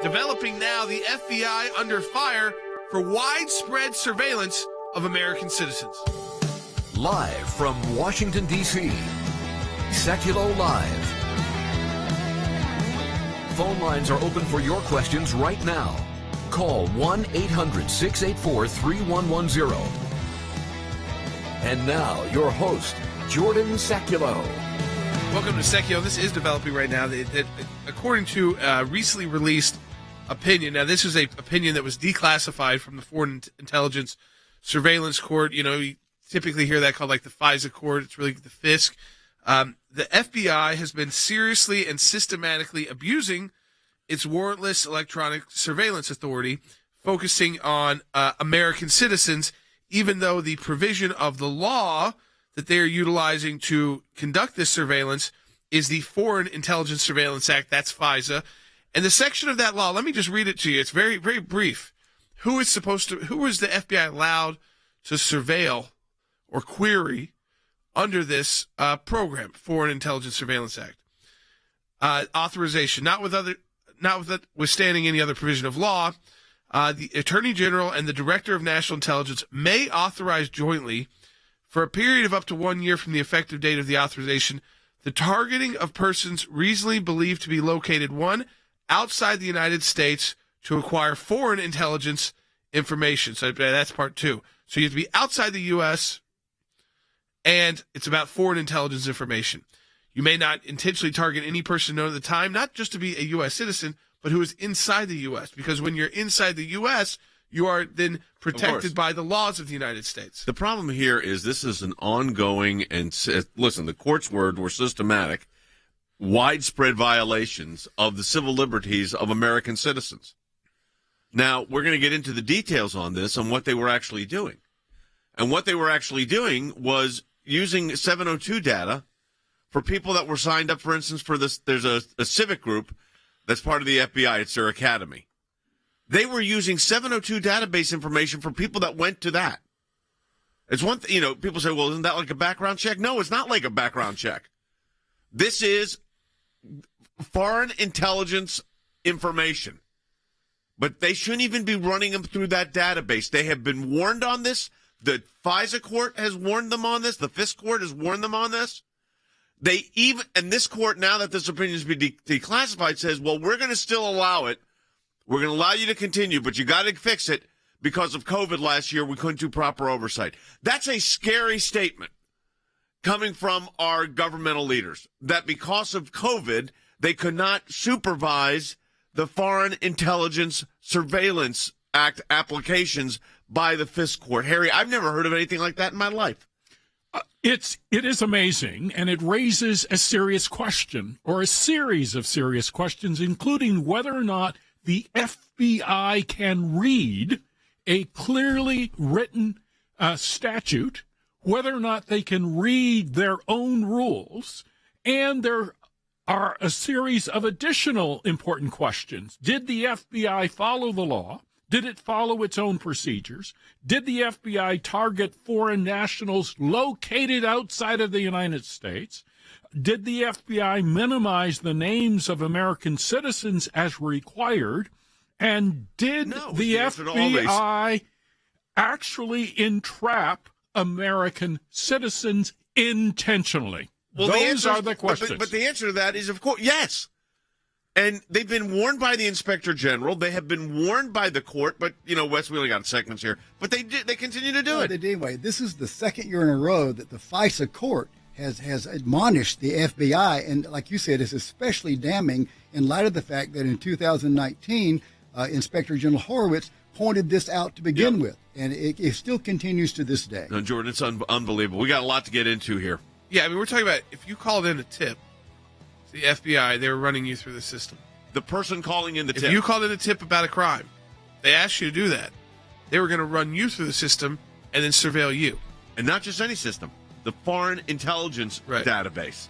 Developing now, the FBI under fire for widespread surveillance of American citizens. Live from Washington, D.C., Sekulow Live. Phone lines are open for your questions right now. Call 1-800-684-3110. And now, your host, Jordan Sekulow. Welcome to Sekulow. This is developing right now. According to recently released opinion, now this is a opinion that was declassified from the Foreign Intelligence Surveillance Court. You know, you typically hear that called like the FISA court. It's really the FISC. The FBI has been seriously and systematically abusing its warrantless electronic surveillance authority, focusing on American citizens, even though the provision of the law that they are utilizing to conduct this surveillance is the Foreign Intelligence Surveillance Act. That's FISA. And the section of that law, let me just read it to you. It's very, very brief. Who is the FBI allowed to surveil or query under this program, Foreign Intelligence Surveillance Act? Authorization, notwithstanding any other provision of law, the Attorney General and the Director of National Intelligence may authorize jointly, for a period of up to 1 year from the effective date of the authorization, the targeting of persons reasonably believed to be located, one, outside the United States to acquire foreign intelligence information. So that's part two. So you have to be outside the U.S., and it's about foreign intelligence information. You may not intentionally target any person known at the time, not just to be a U.S. citizen, but who is inside the U.S., because when you're inside the U.S., you are then protected by the laws of the United States. The problem here is this is an ongoing and, listen, the court's word were systematic, widespread violations of the civil liberties of American citizens. Now, we're going to get into the details on this and what they were actually doing. And what they were actually doing was using 702 data for people that were signed up, for instance, for this. There's a civic group that's part of the FBI. It's their academy. They were using 702 database information for people that went to that. It's one thing, people say, well, isn't that like a background check? No, it's not like a background check. This is foreign intelligence information. But they shouldn't even be running them through that database. They have been warned on this. The FISA court has warned them on this. The FISC court has warned them on this. And this court, now that this opinion has been declassified, says, well, we're going to still allow it. We're going to allow you to continue, but you got to fix it because of COVID last year. We couldn't do proper oversight. That's a scary statement coming from our governmental leaders, that because of COVID, they could not supervise the Foreign Intelligence Surveillance Act applications by the FISC court. Harry, I've never heard of anything like that in my life. It is amazing, and it raises a serious question, or a series of serious questions, including whether or not the FBI can read a clearly written statute, whether or not they can read their own rules, and there are a series of additional important questions. Did the FBI follow the law? Did it follow its own procedures? Did the FBI target foreign nationals located outside of the United States? Did the FBI minimize the names of American citizens as required? And did the FBI actually entrap American citizens intentionally? Well, those are the questions. But the answer to that is, of course, yes. And they've been warned by the Inspector General. They have been warned by the court. But, Wes, we only got segments here. But they continue to do it. Anyway, this is the second year in a row that the FISA court has admonished the FBI. And like you said, it's especially damning in light of the fact that in 2019, Inspector General Horowitz pointed this out to begin with. And it still continues to this day. No, Jordan, it's unbelievable. We got a lot to get into here. Yeah, we're talking about if you called in a tip, the FBI, they were running you through the system. The person calling in the tip. If you called in a tip about a crime, they asked you to do that. They were going to run you through the system and then surveil you. And not just any system, the Foreign Intelligence database.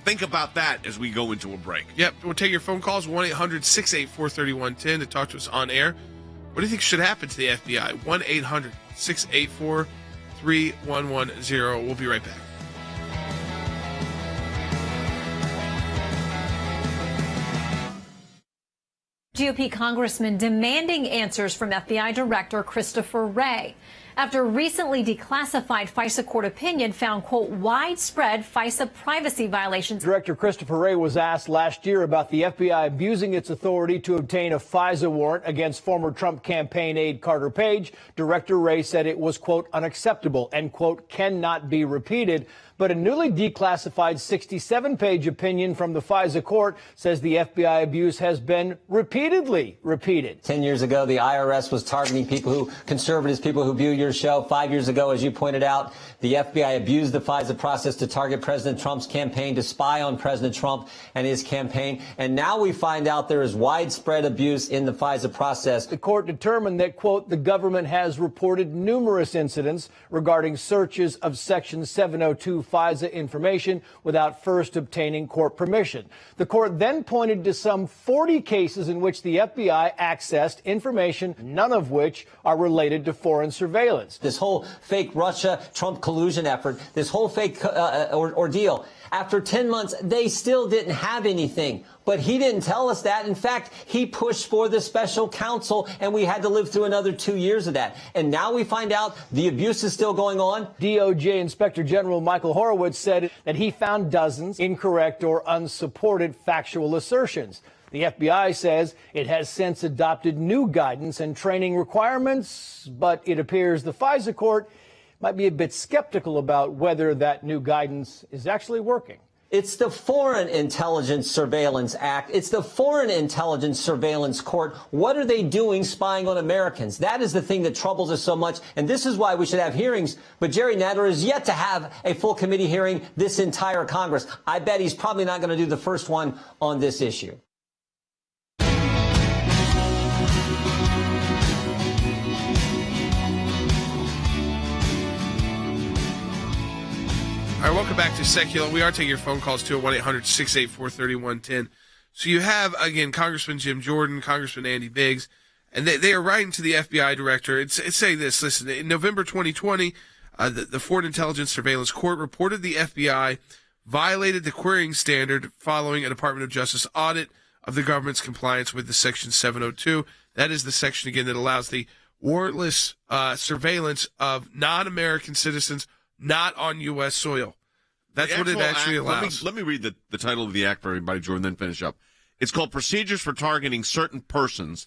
Think about that as we go into a break. Yep, we'll take your phone calls, 1-800-684-3110 to talk to us on air. What do you think should happen to the FBI? 1-800-684-3110. We'll be right back. GOP congressman demanding answers from FBI Director Christopher Wray after recently declassified FISA court opinion found, quote, widespread FISA privacy violations. Director Christopher Wray was asked last year about the FBI abusing its authority to obtain a FISA warrant against former Trump campaign aide Carter Page. Director Wray said it was, quote, unacceptable and, quote, cannot be repeated. But a newly declassified 67-page opinion from the FISA court says the FBI abuse has been repeatedly repeated. 10 years ago, the IRS was targeting conservatives, people who view your show. 5 years ago, as you pointed out, the FBI abused the FISA process to target President Trump's campaign, to spy on President Trump and his campaign. And now we find out there is widespread abuse in the FISA process. The court determined that, quote, the government has reported numerous incidents regarding searches of Section 702 FISA information without first obtaining court permission. The court then pointed to some 40 cases in which the FBI accessed information, none of which are related to foreign surveillance. This whole fake Russia-Trump collusion effort, this whole fake ordeal, after 10 months, they still didn't have anything. But he didn't tell us that. In fact, he pushed for the special counsel, and we had to live through another 2 years of that. And now we find out the abuse is still going on. DOJ Inspector General Michael Horowitz said that he found dozens incorrect or unsupported factual assertions. The FBI says it has since adopted new guidance and training requirements, but it appears the FISA court might be a bit skeptical about whether that new guidance is actually working. It's the Foreign Intelligence Surveillance Act. It's the Foreign Intelligence Surveillance Court. What are they doing spying on Americans? That is the thing that troubles us so much, and this is why we should have hearings. But Jerry Nadler is yet to have a full committee hearing this entire Congress. I bet he's probably not going to do the first one on this issue. All right, welcome back to Sekulow. We are taking your phone calls too at 1-800-684-3110. So you have, again, Congressman Jim Jordan, Congressman Andy Biggs, and they are writing to the FBI director. It's saying this, listen, in November 2020, the Foreign Intelligence Surveillance Court reported the FBI violated the querying standard following a Department of Justice audit of the government's compliance with the Section 702. That is the section, again, that allows the warrantless surveillance of non-American citizens not on U.S. soil. That's what it actually allows. Let me read the title of the act for everybody, Jordan, then finish up. It's called Procedures for Targeting Certain Persons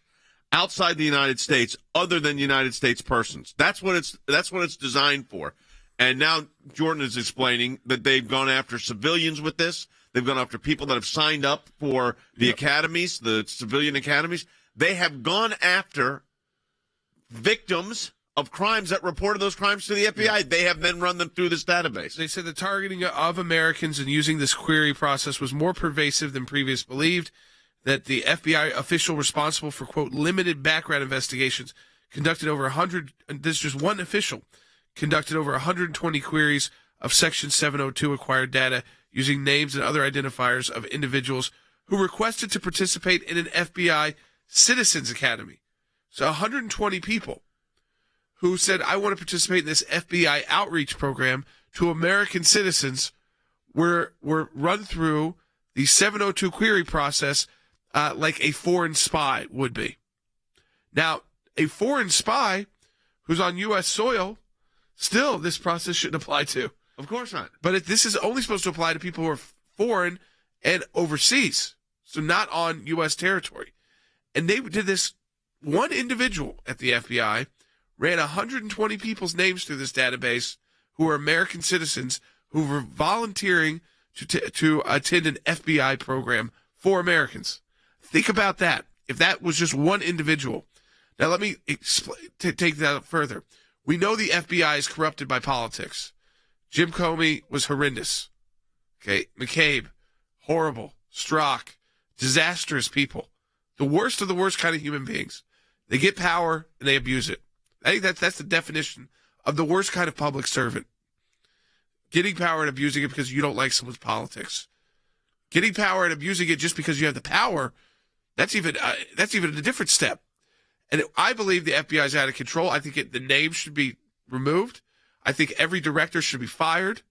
Outside the United States Other than United States Persons. That's what it's designed for. And now Jordan is explaining that they've gone after civilians with this. They've gone after people that have signed up for the academies, the civilian academies. They have gone after victims of crimes that reported those crimes to the FBI. Yeah. They have then run them through this database. They said the targeting of Americans and using this query process was more pervasive than previously believed, that the FBI official responsible for, quote, limited background investigations conducted over 100, this is just one official, conducted over 120 queries of Section 702 acquired data using names and other identifiers of individuals who requested to participate in an FBI Citizens Academy. So 120 people who said, I want to participate in this FBI outreach program to American citizens, were run through the 702 query process like a foreign spy would be. Now, a foreign spy who's on U.S. soil, still this process shouldn't apply to. Of course not. But this is only supposed to apply to people who are foreign and overseas, so not on U.S. territory. And they did this, one individual at the FBI ran 120 people's names through this database who are American citizens who were volunteering to attend an FBI program for Americans. Think about that. If that was just one individual. Now, let me take that further. We know the FBI is corrupted by politics. Jim Comey was horrendous. Okay, McCabe, horrible. Strzok, disastrous people. The worst of the worst kind of human beings. They get power and they abuse it. I think that's the definition of the worst kind of public servant. Getting power and abusing it because you don't like someone's politics. Getting power and abusing it just because you have the power, that's even a different step. And I believe the FBI is out of control. I think the name should be removed. I think every director should be fired.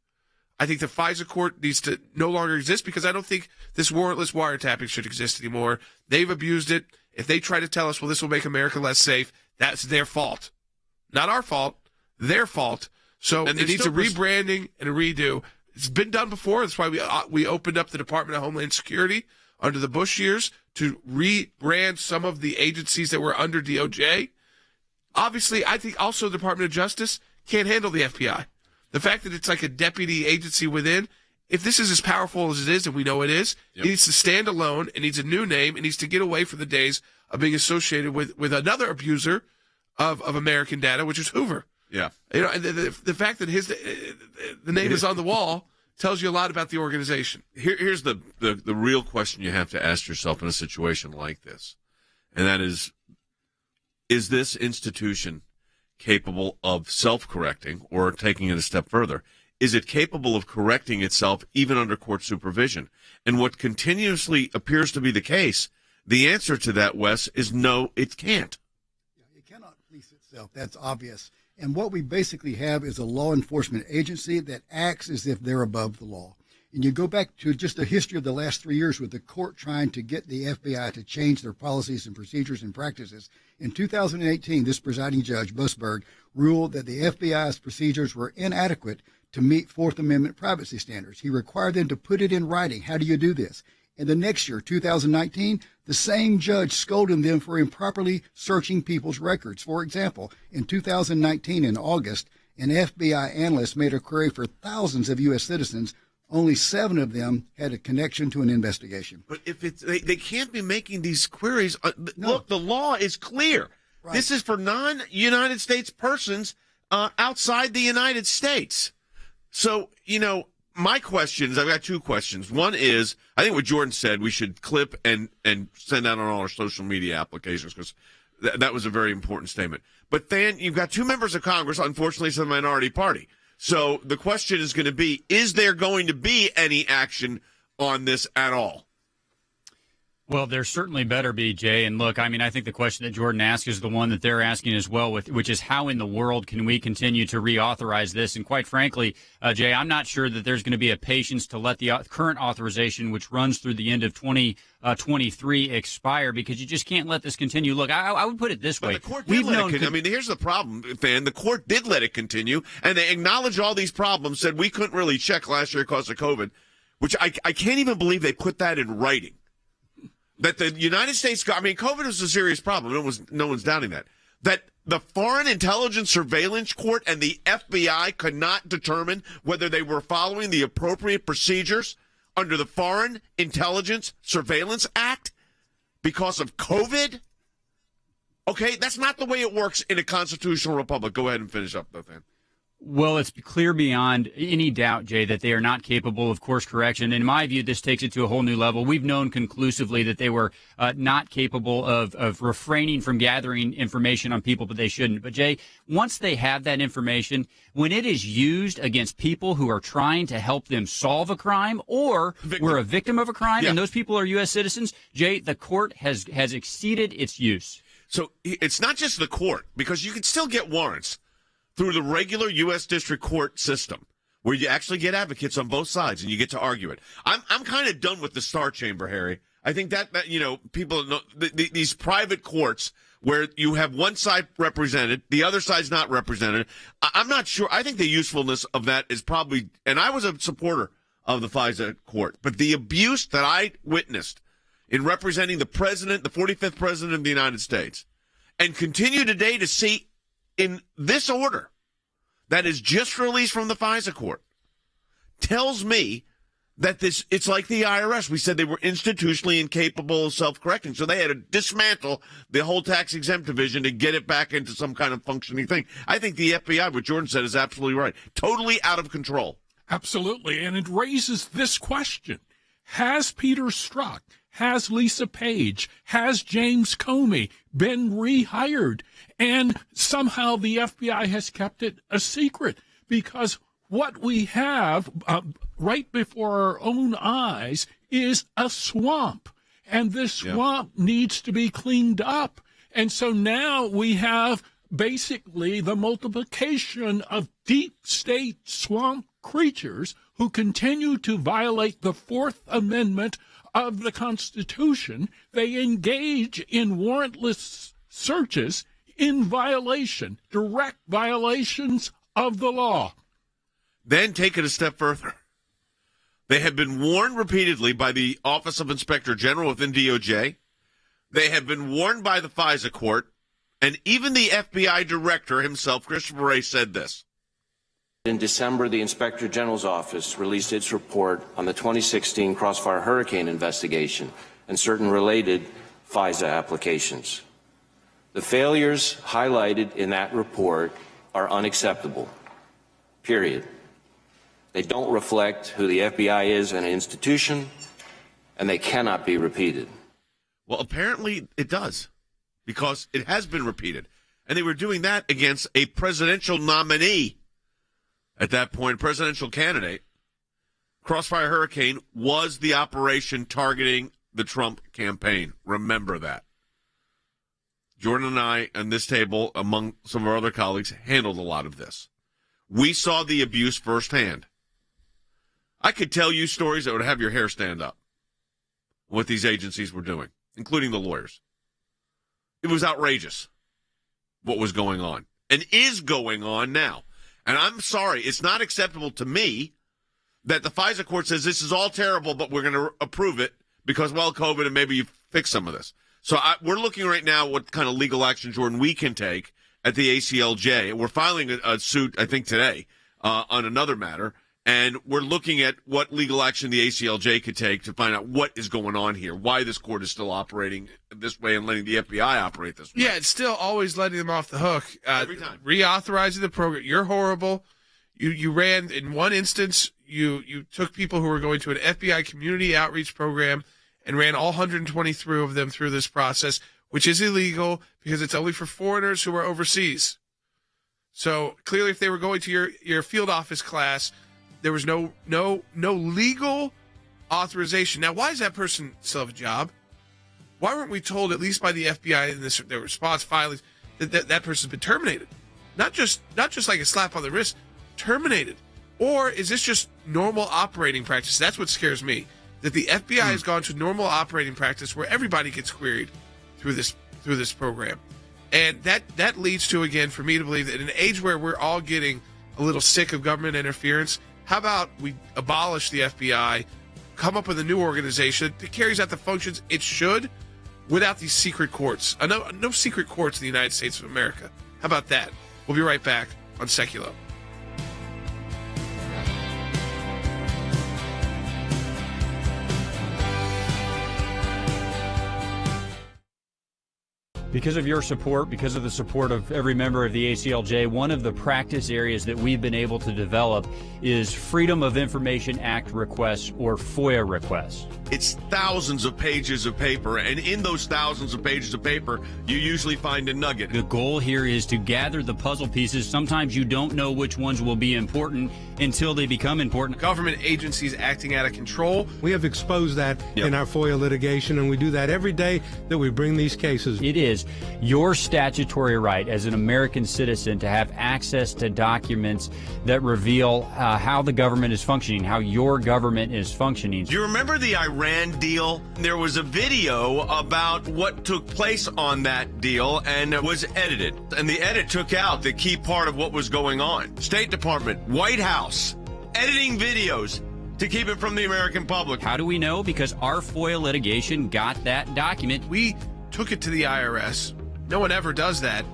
I think the FISA court needs to no longer exist because I don't think this warrantless wiretapping should exist anymore. They've abused it. If they try to tell us, well, this will make America less safe, that's their fault. Not our fault, their fault. So it needs a rebranding and a redo. It's been done before. That's why we opened up the Department of Homeland Security under the Bush years to rebrand some of the agencies that were under DOJ. Obviously, I think also the Department of Justice can't handle the FBI. The fact that it's like a deputy agency within, if this is as powerful as it is, and we know it is, it needs to stand alone. It needs a new name. It needs to get away from the days of being associated with another abuser of American data, which is Hoover. Yeah. You know, and the fact that the name is on the wall tells you a lot about the organization. Here's the real question you have to ask yourself in a situation like this, and that is this institution capable of self-correcting, or taking it a step further, is it capable of correcting itself even under court supervision? And what continuously appears to be the case, the answer to that, Wes, is no, it can't. It cannot police itself. That's obvious. And what we basically have is a law enforcement agency that acts as if they're above the law. And you go back to just the history of the last 3 years with the court trying to get the FBI to change their policies and procedures and practices. In 2018, this presiding judge, Busberg, ruled that the FBI's procedures were inadequate to meet Fourth Amendment privacy standards. He required them to put it in writing. How do you do this? And the next year, 2019, the same judge scolded them for improperly searching people's records. For example, in 2019, in August, an FBI analyst made a query for thousands of U.S. citizens. Only 7 of them had a connection to an investigation. But if they can't be making these queries. No. Look, the law is clear. Right. This is for non-United States persons outside the United States. So, my questions, I've got 2 questions. One is, I think what Jordan said, we should clip and send out on all our social media applications, because that was a very important statement. But then you've got 2 members of Congress, unfortunately it's a minority party. So the question is going to be, is there going to be any action on this at all? Well, there certainly better be, Jay. And look, I mean, I think the question that Jordan asked is the one that they're asking as well, which is how in the world can we continue to reauthorize this? And quite frankly, Jay, I'm not sure that there's going to be a patience to let the current authorization, which runs through the end of 2023, expire, because you just can't let this continue. Look, I would put it this way. But the court did let it continue. I mean, here's the problem, Fan. The court did let it continue, and they acknowledged all these problems, said we couldn't really check last year because of COVID, which I can't even believe they put that in writing. That the United States, COVID was a serious problem. No one's doubting that. That the Foreign Intelligence Surveillance Court and the FBI could not determine whether they were following the appropriate procedures under the Foreign Intelligence Surveillance Act because of COVID? Okay, that's not the way it works in a constitutional republic. Go ahead and finish up, though, Fan. Well, it's clear beyond any doubt, Jay, that they are not capable of course correction. In my view, this takes it to a whole new level. We've known conclusively that they were not capable of refraining from gathering information on people, but they shouldn't. But, Jay, once they have that information, when it is used against people who are trying to help them solve a crime or were a victim of a crime, and those people are U.S. citizens, Jay, the court has exceeded its use. So it's not just the court, because you can still get warrants through the regular U.S. District Court system, where you actually get advocates on both sides and you get to argue it. I'm kind of done with the Star Chamber, Harry. I think that people know these private courts where you have one side represented, the other side's not represented. I'm not sure. I think the usefulness of that is probably, and I was a supporter of the FISA court, but the abuse that I witnessed in representing the president, the 45th president of the United States, and continue today to see in this order that is just released from the FISA court, tells me that it's like the IRS. We said they were institutionally incapable of self-correcting, so they had to dismantle the whole tax-exempt division to get it back into some kind of functioning thing. I think the FBI, what Jordan said, is absolutely right. Totally out of control. Absolutely, and it raises this question. Has Peter Strzok, has Lisa Page, has James Comey been rehired? And somehow the FBI has kept it a secret, because what we have right before our own eyes is a swamp, and this swamp needs to be cleaned up. And so now we have basically the multiplication of deep state swamp creatures who continue to violate the Fourth Amendment of the Constitution, they engage in warrantless searches in violation, direct violations of the law. Then take it a step further. They have been warned repeatedly by the Office of Inspector General within DOJ. They have been warned by the FISA court. And even the FBI director himself, Christopher Wray, said this. In December, the Inspector General's office released its report on the 2016 Crossfire Hurricane investigation and certain related FISA applications. The failures highlighted in that report are unacceptable, period. They don't reflect who the FBI is as an institution, and they cannot be repeated. Well, apparently it does, because it has been repeated. And they were doing that against a presidential nominee. At that point, presidential candidate. Crossfire Hurricane was the operation targeting the Trump campaign. Remember that. Jordan and I, on this table, among some of our other colleagues, handled a lot of this. We saw the abuse firsthand. I could tell you stories that would have your hair stand up, what these agencies were doing, including the lawyers. It was outrageous what was going on and is going on now. And I'm sorry, it's not acceptable to me that the FISA court says this is all terrible, but we're going to approve it because, well, COVID, and maybe you fix some of this. So we're looking right now what kind of legal action, Jordan, we can take at the ACLJ. We're filing a suit, I think, today on another matter. And we're looking at what legal action the ACLJ could take to find out what is going on here, why this court is still operating this way and letting the FBI operate this way. Yeah, it's still always letting them off the hook. Every time. Reauthorizing the program. You're horrible. You ran, in one instance, you took people who were going to an FBI community outreach program and ran all 123 of them through this process, which is illegal because it's only for foreigners who are overseas. So clearly if they were going to your field office class, there was no legal authorization. Now, why does that person still have a job? Why weren't we told, at least by the FBI in their response filings, that person's been terminated? Not just like a slap on the wrist, terminated. Or is this just normal operating practice? That's what scares me. That the FBI has gone to normal operating practice where everybody gets queried through this program. And that leads to, again, for me to believe that in an age where we're all getting a little sick of government interference, how about we abolish the FBI, come up with a new organization that carries out the functions it should without these secret courts? No secret courts in the United States of America. How about that? We'll be right back on Sekulow. Because of your support, because of the support of every member of the ACLJ, one of the practice areas that we've been able to develop is Freedom of Information Act requests, or FOIA requests. It's thousands of pages of paper, and in those thousands of pages of paper, you usually find a nugget. The goal here is to gather the puzzle pieces. Sometimes you don't know which ones will be important until they become important. Government agencies acting out of control. We have exposed that in our FOIA litigation, and we do that every day that we bring these cases. It is your statutory right as an American citizen to have access to documents that reveal how the government is functioning, how your government is functioning. Do you remember the Iran deal? There was a video about what took place on that deal, and it was edited. And the edit took out the key part of what was going on. State Department, White House, editing videos to keep it from the American public. How do we know? Because our FOIA litigation got that document. We took it to the IRS. No one ever does that.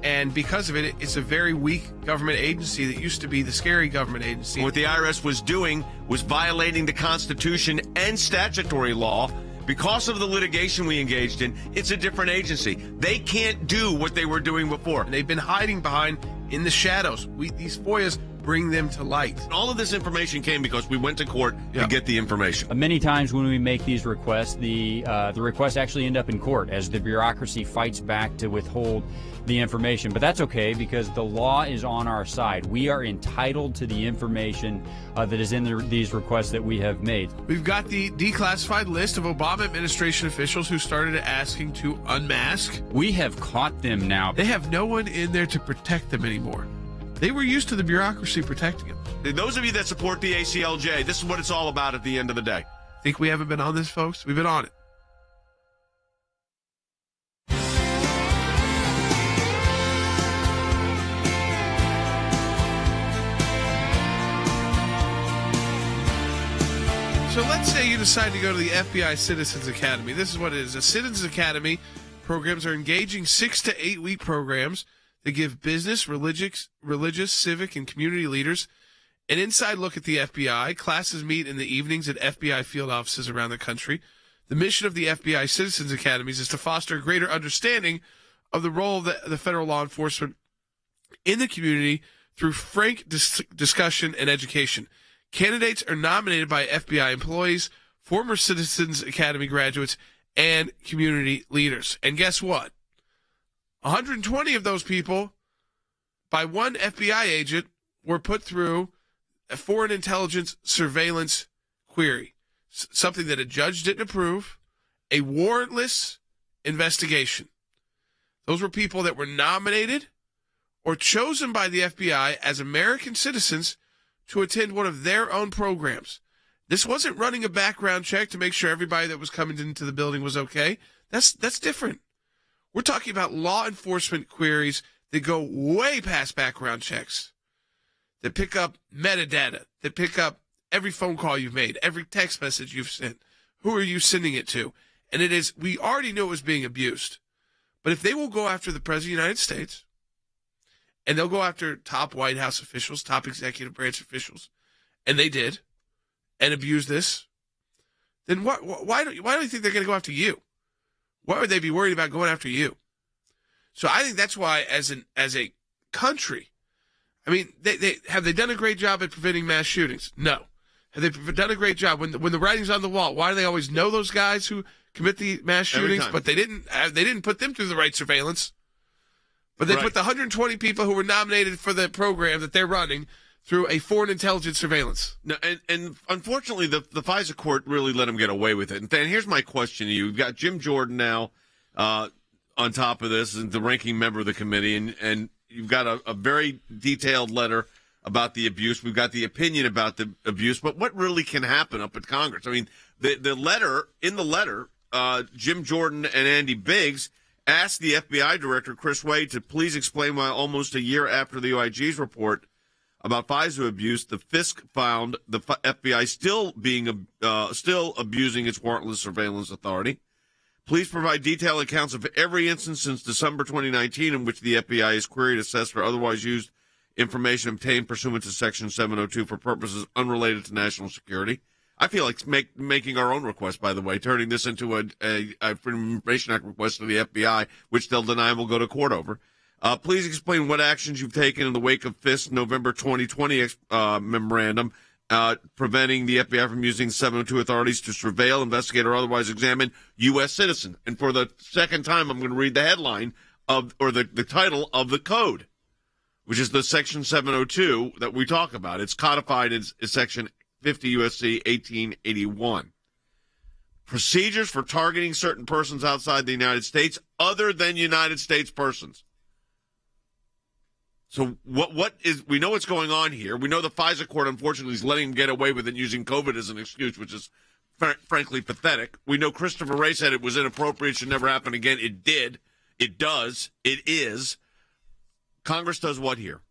And because of it, it's a very weak government agency that used to be the scary government agency. What the IRS was doing was violating the Constitution and statutory law. Because of the litigation we engaged in, it's a different agency. They can't do what they were doing before. And they've been hiding behind in the shadows. These FOIAs bring them to light. All of this information came because we went to court to get the information. Many times when we make these requests, the requests actually end up in court as the bureaucracy fights back to withhold the information. But that's okay because the law is on our side. We are entitled to the information that is in these requests that we have made. We've got the declassified list of Obama administration officials who started asking to unmask. We have caught them now. They have no one in there to protect them anymore. They were used to the bureaucracy protecting them. Those of you that support the ACLJ, this is what it's all about at the end of the day. Think we haven't been on this, folks? We've been on it. So let's say you decide to go to the FBI Citizens Academy. This is what it is. A Citizens Academy programs are engaging 6 to 8 week programs that give business, religious, civic, and community leaders an inside look at the FBI. Classes meet in the evenings at FBI field offices around the country. The mission of the FBI Citizens Academies is to foster a greater understanding of the role of the federal law enforcement in the community through frank discussion and education. Candidates are nominated by FBI employees, former Citizens Academy graduates, and community leaders. And guess what? 120 of those people, by one FBI agent, were put through a foreign intelligence surveillance query, something that a judge didn't approve, a warrantless investigation. Those were people that were nominated or chosen by the FBI as American citizens to attend one of their own programs. This wasn't running a background check to make sure everybody that was coming into the building was okay. That's different. We're talking about law enforcement queries that go way past background checks, that pick up metadata, that pick up every phone call you've made, every text message you've sent. Who are you sending it to? And it is, we already knew it was being abused. But if they will go after the President of the United States, and they'll go after top White House officials, top executive branch officials, and they did, and abuse this, then why do you think they're going to go after you? Why would they be worried about going after you? So I think that's why, as a country, I mean, have they done a great job at preventing mass shootings? No. Have they done a great job when the writing's on the wall? Why do they always know those guys who commit the mass shootings? But they didn't put them through the right surveillance. But they put the 120 people who were nominated for the program that they're running through a foreign intelligence surveillance. No, and unfortunately, the FISA court really let them get away with it. And then here's my question to you. You've got Jim Jordan now on top of this, and the ranking member of the committee, and you've got a very detailed letter about the abuse. We've got the opinion about the abuse. But what really can happen up at Congress? I mean, in the letter, Jim Jordan and Andy Biggs asked the FBI director, Chris Wade, to please explain why almost a year after the OIG's report about FISA abuse, the FISC found the FBI still abusing its warrantless surveillance authority. Please provide detailed accounts of every instance since December 2019 in which the FBI has queried, assessed, or otherwise used information obtained pursuant to Section 702 for purposes unrelated to national security. I feel like making our own request, by the way, turning this into a Freedom of Information Act request to the FBI, which they'll deny and will go to court over. Please explain what actions you've taken in the wake of FISC's November 2020 memorandum preventing the FBI from using 702 authorities to surveil, investigate, or otherwise examine U.S. citizens. And for the second time, I'm going to read the headline the title of the code, which is the Section 702 that we talk about. It's codified as Section 50 U.S.C. 1881. Procedures for targeting certain persons outside the United States other than United States persons. So we know what's going on here. We know the FISA court, unfortunately, is letting them get away with it using COVID as an excuse, which is frankly pathetic. We know Christopher Wray said it was inappropriate, should never happen again. It did. It does. It is. Congress does what here?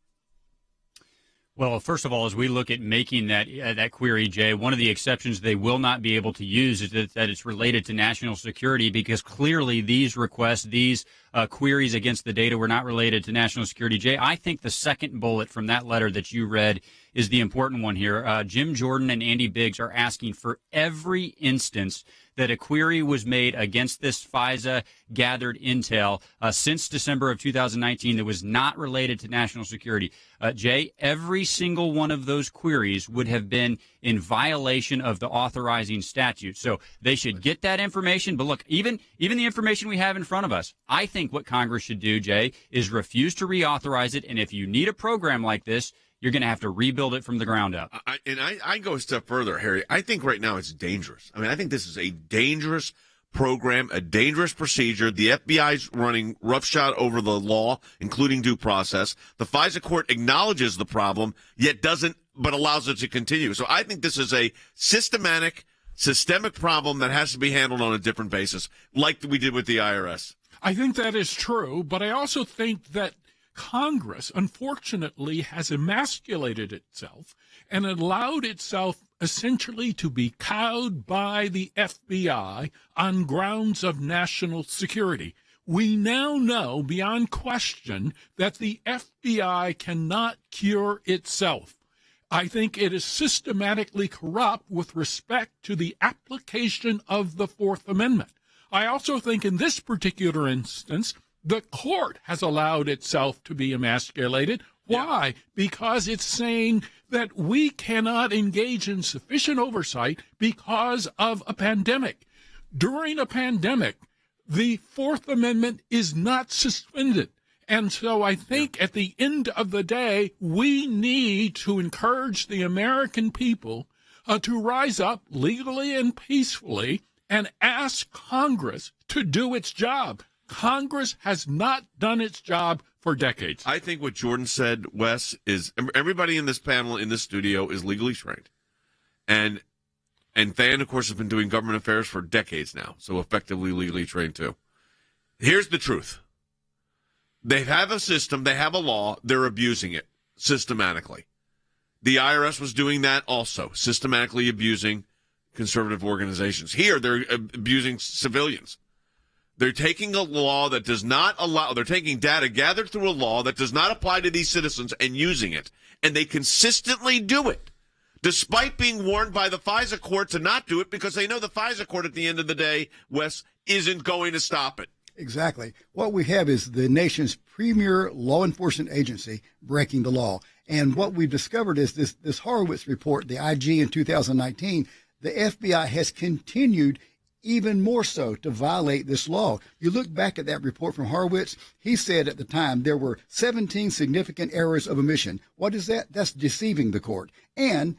Well, first of all, as we look at making that query, Jay, one of the exceptions they will not be able to use is that it's related to national security, because clearly these requests, these queries against the data were not related to national security. Jay, I think the second bullet from that letter that you read is the important one here. Jim Jordan and Andy Biggs are asking for every instance that a query was made against this FISA gathered intel since December of 2019 that was not related to national security. Jay, every single one of those queries would have been in violation of the authorizing statute. So they should get that information. But look, even the information we have in front of us, I think what Congress should do, Jay, is refuse to reauthorize it. And if you need a program like this, you're going to have to rebuild it from the ground up. I go a step further, Harry. I think right now it's dangerous. I mean, I think this is a dangerous program, a dangerous procedure. The FBI's running roughshod over the law, including due process. The FISA court acknowledges the problem, yet doesn't, but allows it to continue. So I think this is a systematic, systemic problem that has to be handled on a different basis, like we did with the IRS. I think that is true, but I also think that Congress, unfortunately, has emasculated itself and allowed itself essentially to be cowed by the FBI on grounds of national security. We now know beyond question that the FBI cannot cure itself. I think it is systematically corrupt with respect to the application of the Fourth Amendment. I also think in this particular instance, the court has allowed itself to be emasculated. Why? Because it's saying that we cannot engage in sufficient oversight because of a pandemic. During a pandemic, the Fourth Amendment is not suspended. And so I think at the end of the day, we need to encourage the American people to rise up legally and peacefully and ask Congress to do its job. Congress has not done its job for decades. I think what Jordan said, Wes, is everybody in this panel, in this studio, is legally trained. And Than, of course, has been doing government affairs for decades now, so effectively legally trained too. Here's the truth. They have a system, they have a law, they're abusing it systematically. The IRS was doing that also, systematically abusing conservative organizations. Here, they're abusing civilians. They're taking a law that does not allow, they're taking data gathered through a law that does not apply to these citizens and using it. And they consistently do it, despite being warned by the FISA court to not do it, because they know the FISA court at the end of the day, Wes, isn't going to stop it. Exactly. What we have is the nation's premier law enforcement agency breaking the law. And what we've discovered is this Horowitz report, the IG in 2019, the FBI has continued even more so to violate this law. You look back at that report from Horowitz, he said at the time there were 17 significant errors of omission. What is that? That's deceiving the court. And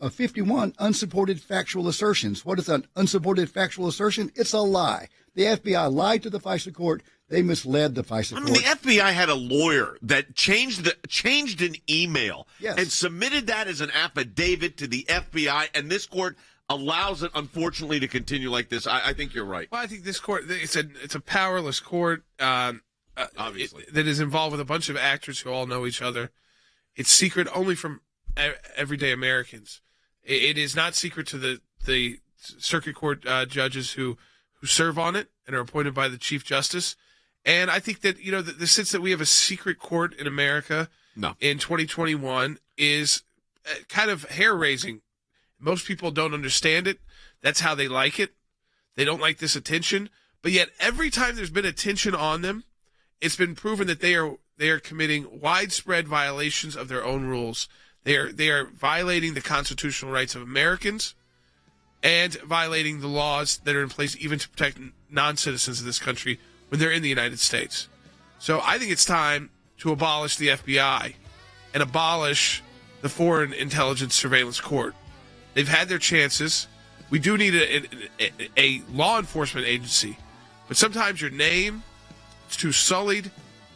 51 unsupported factual assertions. What is an unsupported factual assertion? It's a lie. The FBI lied to the FISA court. They misled the FISA court. I mean, the FBI had a lawyer that changed an email and submitted that as an affidavit to the FBI, and this court allows it, unfortunately, to continue like this. I think you're right. Well, I think this court, it's a powerless court, obviously, that is involved with a bunch of actors who all know each other. It's secret only from everyday Americans. It is not secret to the circuit court judges who serve on it and are appointed by the Chief Justice. And I think that, the sense that we have a secret court in America in 2021 is kind of hair-raising. Most people don't understand it. That's how they like it. They don't like this attention. But yet every time there's been attention on them, it's been proven that they are committing widespread violations of their own rules. They are violating the constitutional rights of Americans and violating the laws that are in place even to protect non-citizens of this country when they're in the United States. So I think it's time to abolish the FBI and abolish the Foreign Intelligence Surveillance Court. They've had their chances. We do need a law enforcement agency, but sometimes your name is too sullied,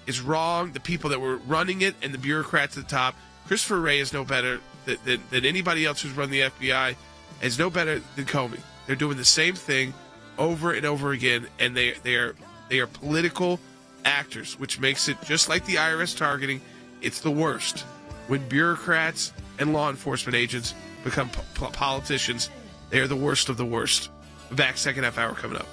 is wrong. The people that were running it and the bureaucrats at the top, Christopher Wray is no better than anybody else who's run the FBI, is no better than Comey. They're doing the same thing over and over again, and they are political actors, which makes it just like the IRS targeting. It's the worst when bureaucrats and law enforcement agents become politicians. They are the worst of the worst. Back, second half hour coming up.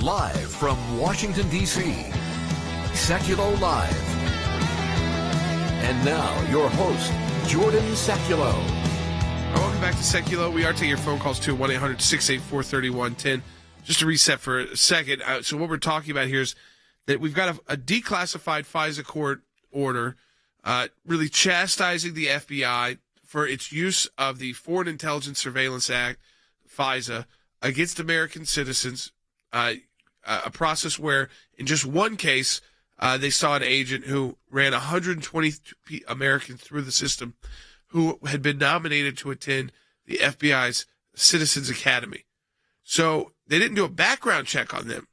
Live from Washington, D.C., Sekulow Live. And now, your host, Jordan Sekulow. Welcome back to Sekulow. We are taking your phone calls to 1-800-684-3110. Just to reset for a second. So what we're talking about here is that we've got a declassified FISA court order really chastising the FBI for its use of the Foreign Intelligence Surveillance Act, FISA, against American citizens, a process where in just one case they saw an agent who ran 120 Americans through the system who had been nominated to attend the FBI's Citizens Academy. So they didn't do a background check on them.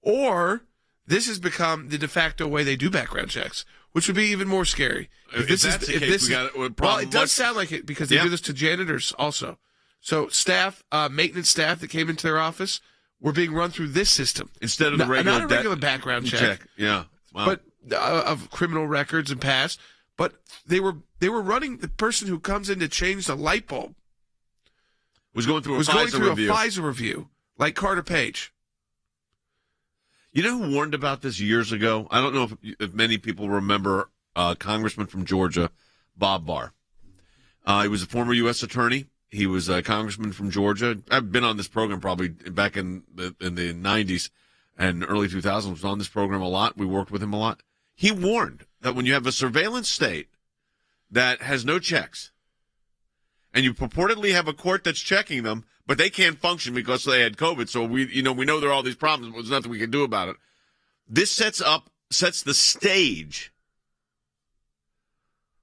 Or this has become the de facto way they do background checks, which would be even more scary. Well, it does sound like it because they do this to janitors also. So staff, maintenance staff that came into their office were being run through this system instead of the regular, not a regular background check. Yeah, wow. But of criminal records and past. But they were running the person who comes in to change the light bulb was going through a FISA review, like Carter Page. You know who warned about this years ago? I don't know if many people remember Congressman from Georgia, Bob Barr. He was a former U.S. attorney. He was a congressman from Georgia. I've been on this program probably back in the 90s and early 2000s. Was on this program a lot. We worked with him a lot. He warned that when you have a surveillance state that has no checks, and you purportedly have a court that's checking them, but they can't function because they had COVID. So we know there are all these problems, but there's nothing we can do about it. This sets the stage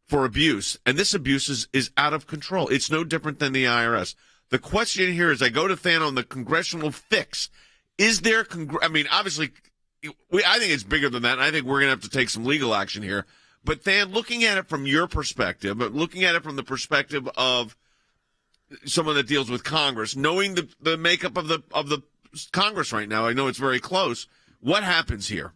for abuse, and this abuse is out of control. It's no different than the IRS. The question here is, I go to Than on the congressional fix. Is there, obviously, I think it's bigger than that, and I think we're going to have to take some legal action here. But Than, looking at it from your perspective, but looking at it from the perspective of someone that deals with Congress, knowing the makeup of the Congress right now, I know it's very close. What happens here?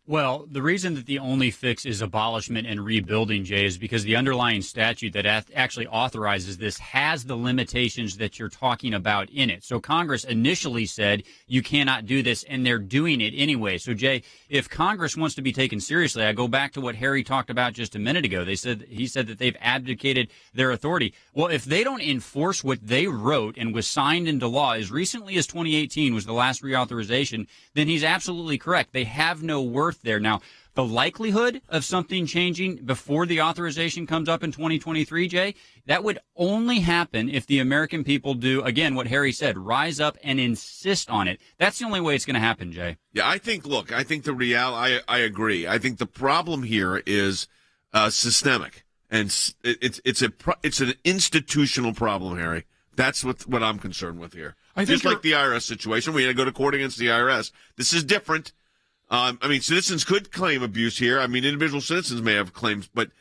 Well, the reason that the only fix is abolishment and rebuilding, Jay, is because the underlying statute that actually authorizes this has the limitations that you're talking about in it. So Congress initially said you cannot do this, and they're doing it anyway. So, Jay, if Congress wants to be taken seriously, I go back to what Harry talked about just a minute ago. He said that they've abdicated their authority. Well, if they don't enforce what they wrote and was signed into law as recently as 2018 was the last reauthorization, then he's absolutely correct. They have no worth there. Now, the likelihood of something changing before the authorization comes up in 2023, Jay, that would only happen if the American people do, again, what Harry said, rise up and insist on it. That's the only way it's going to happen, Jay. Yeah, I think the reality, I agree. I think the problem here is systemic, and it's an institutional problem, Harry. That's what I'm concerned with here. Just like the IRS situation, we had to go to court against the IRS. This is different. Citizens could claim abuse here. Individual citizens may have claims, but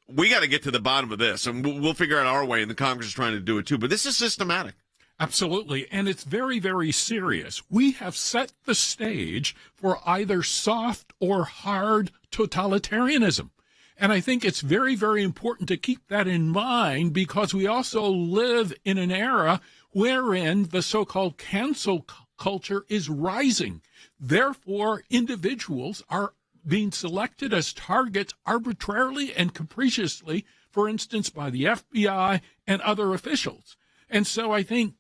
we got to get to the bottom of this, and we'll figure out our way, and the Congress is trying to do it too. But this is systematic. Absolutely, and it's very, very serious. We have set the stage for either soft or hard totalitarianism. And I think it's very, very important to keep that in mind, because we also live in an era wherein the so-called cancel culture is rising. Therefore, individuals are being selected as targets arbitrarily and capriciously, for instance, by the FBI and other officials. And so I think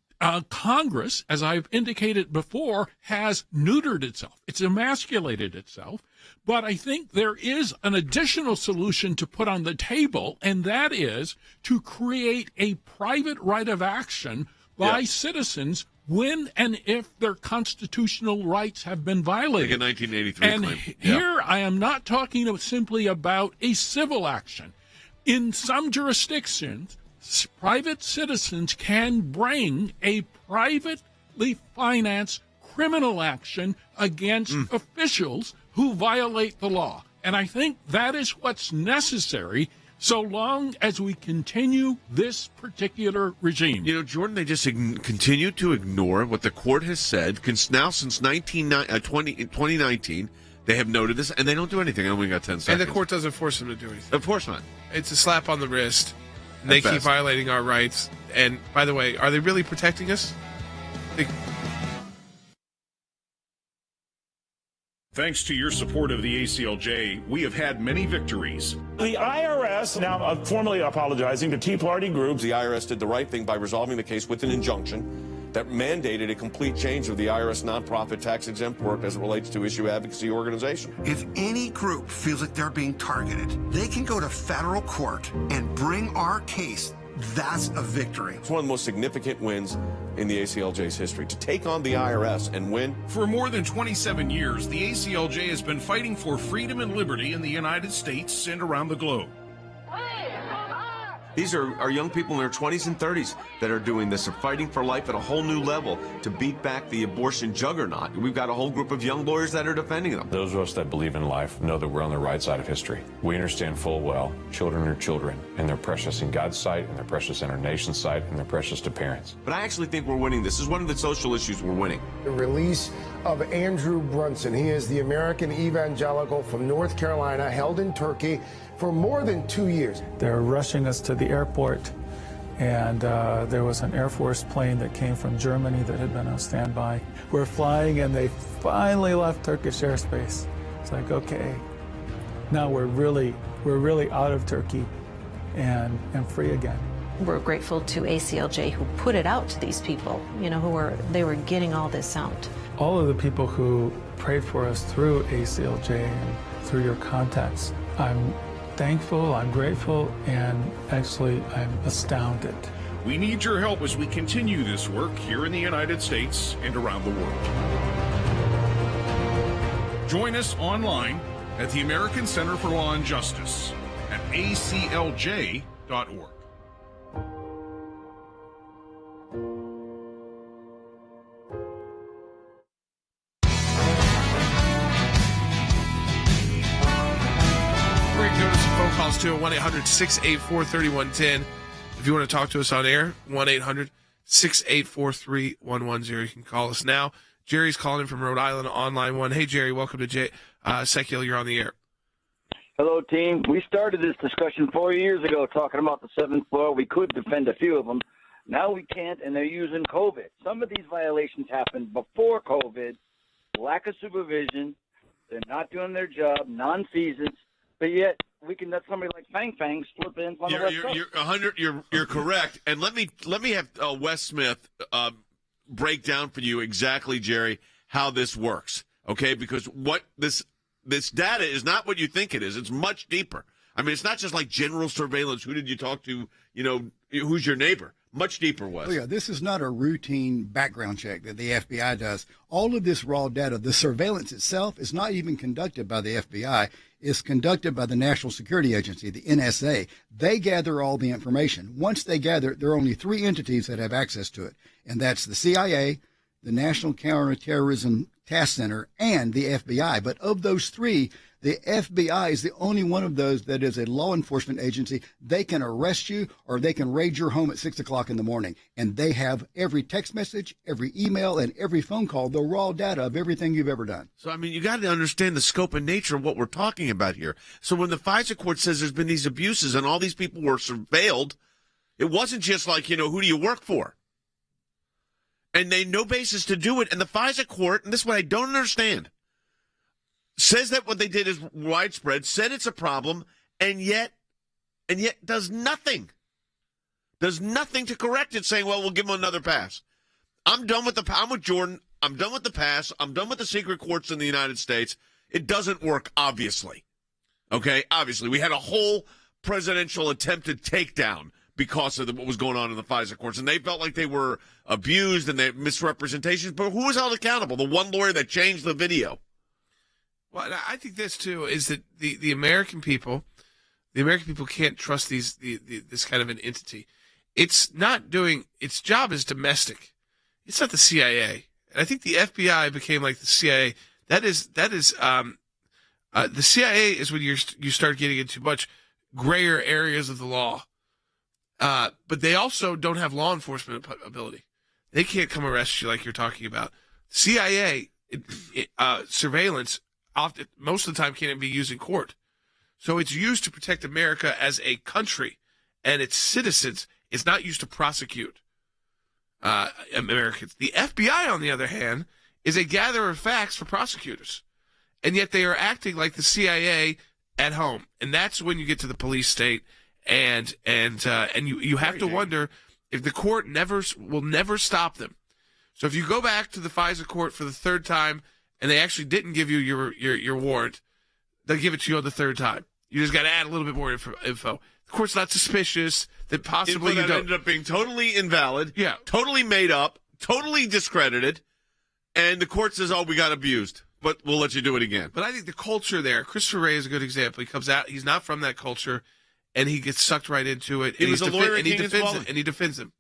Congress, as I've indicated before, has neutered itself. It's emasculated itself. But I think there is an additional solution to put on the table, and that is to create a private right of action by citizens when and if their constitutional rights have been violated. Like a 1983 and claim. Here I am not talking simply about a civil action. In some jurisdictions, private citizens can bring a privately financed criminal action against officials who violate the law. And I think that is what's necessary so long as we continue this particular regime. Jordan, they just continue to ignore what the court has said. Now, since 2019, they have noted this, and they don't do anything. I only got 10 seconds. And the court doesn't force them to do anything. Of course not. It's a slap on the wrist. They keep violating our rights. And, by the way, are they really protecting us? Thanks to your support of the ACLJ, we have had many victories. The IRS now formally apologizing to Tea Party groups. The IRS did the right thing by resolving the case with an injunction that mandated a complete change of the IRS nonprofit tax-exempt work as it relates to issue advocacy organization. If any group feels like they're being targeted, they can go to federal court and bring our case. That's a victory. It's one of the most significant wins in the ACLJ's history, to take on the IRS and win. For more than 27 years, the ACLJ has been fighting for freedom and liberty in the United States and around the globe. These are young people in their 20s and 30s that are doing this. They're fighting for life at a whole new level to beat back the abortion juggernaut. We've got a whole group of young lawyers that are defending them. Those of us that believe in life know that we're on the right side of history. We understand full well children are children, and they're precious in God's sight, and they're precious in our nation's sight, and they're precious to parents. But I actually think we're winning. This is one of the social issues we're winning. The release of Andrew Brunson. He is the American evangelical from North Carolina, held in Turkey for more than 2 years. They're rushing us to the airport, and there was an Air Force plane that came from Germany that had been on standby. We're flying, and they finally left Turkish airspace. It's like, okay, now we're really out of Turkey and free again. We're grateful to ACLJ who put it out to these people, they were getting all this out. All of the people who prayed for us through ACLJ and through your contacts, I'm thankful, I'm grateful, and actually I'm astounded. We need your help as we continue this work here in the United States and around the world. Join us online at the American Center for Law and Justice at aclj.org. Calls to 1-800-684-3110. If you want to talk to us on air, 1-800-684-3110. You can call us now. Jerry's calling in from Rhode Island on line one. Hey, Jerry, welcome to Jay Sekulow. You're on the air. Hello, team. We started this discussion 4 years ago talking about the seventh floor. We could defend a few of them. Now we can't, and they're using COVID. Some of these violations happened before COVID, lack of supervision. They're not doing their job, non-feasance, but yet we can let somebody like Fang slip in on the West Coast. You're correct. And let me have Wes Smith break down for you exactly, Jerry, how this works. Okay, because what this data is not what you think it is. It's much deeper. I mean, it's not just like general surveillance. Who did you talk to? Who's your neighbor? Much deeper, Wes. Oh, yeah, this is not a routine background check that the FBI does. All of this raw data, the surveillance itself, is not even conducted by the FBI. It's conducted by the National Security Agency, the NSA. They gather all the information. Once they gather it, there are only three entities that have access to it, and that's the CIA, the National Counterterrorism Task Center, and the FBI. But of those three, the FBI is the only one of those that is a law enforcement agency. They can arrest you or they can raid your home at 6 o'clock in the morning. And they have every text message, every email, and every phone call, the raw data of everything you've ever done. So, I mean, you got to understand the scope and nature of what we're talking about here. So when the FISA court says there's been these abuses and all these people were surveilled, it wasn't just like, who do you work for? And they no basis to do it. And the FISA court, and this is what I don't understand, says that what they did is widespread, said it's a problem, and yet does nothing. Does nothing to correct it, saying, well, we'll give them another pass. I'm with Jordan. I'm done with the pass. I'm done with the secret courts in the United States. It doesn't work, obviously. Okay? Obviously. We had a whole presidential attempted takedown because of what was going on in the FISA courts, and they felt like they were abused and they had misrepresentations. But who was held accountable? The one lawyer that changed the video. Well, I think this too is that the American people can't trust this kind of an entity. It's not doing its job as domestic. It's not the CIA, and I think the FBI became like the CIA. The CIA is when you start getting into much grayer areas of the law, but they also don't have law enforcement ability. They can't come arrest you like you're talking about. CIA surveillance. Often, most of the time, can't be used in court. So it's used to protect America as a country and its citizens. It's not used to prosecute Americans. The FBI, on the other hand, is a gatherer of facts for prosecutors. and yet they are acting like the CIA at home. And that's when you get to the police state, and you have to wonder if the court will never stop them. So if you go back to the FISA court for the third time and they actually didn't give you your warrant, they'll give it to you on the third time. You just got to add a little bit more info. The court's not suspicious that possibly info you that don't. ended up being totally invalid, Yeah. totally made up, totally discredited, and the court says, "Oh, we got abused, but we'll let you do it again." But I think the culture there, Christopher Wray is a good example. He comes out, he's not from that culture, and he gets sucked right into it. He was a lawyer, and he defends him.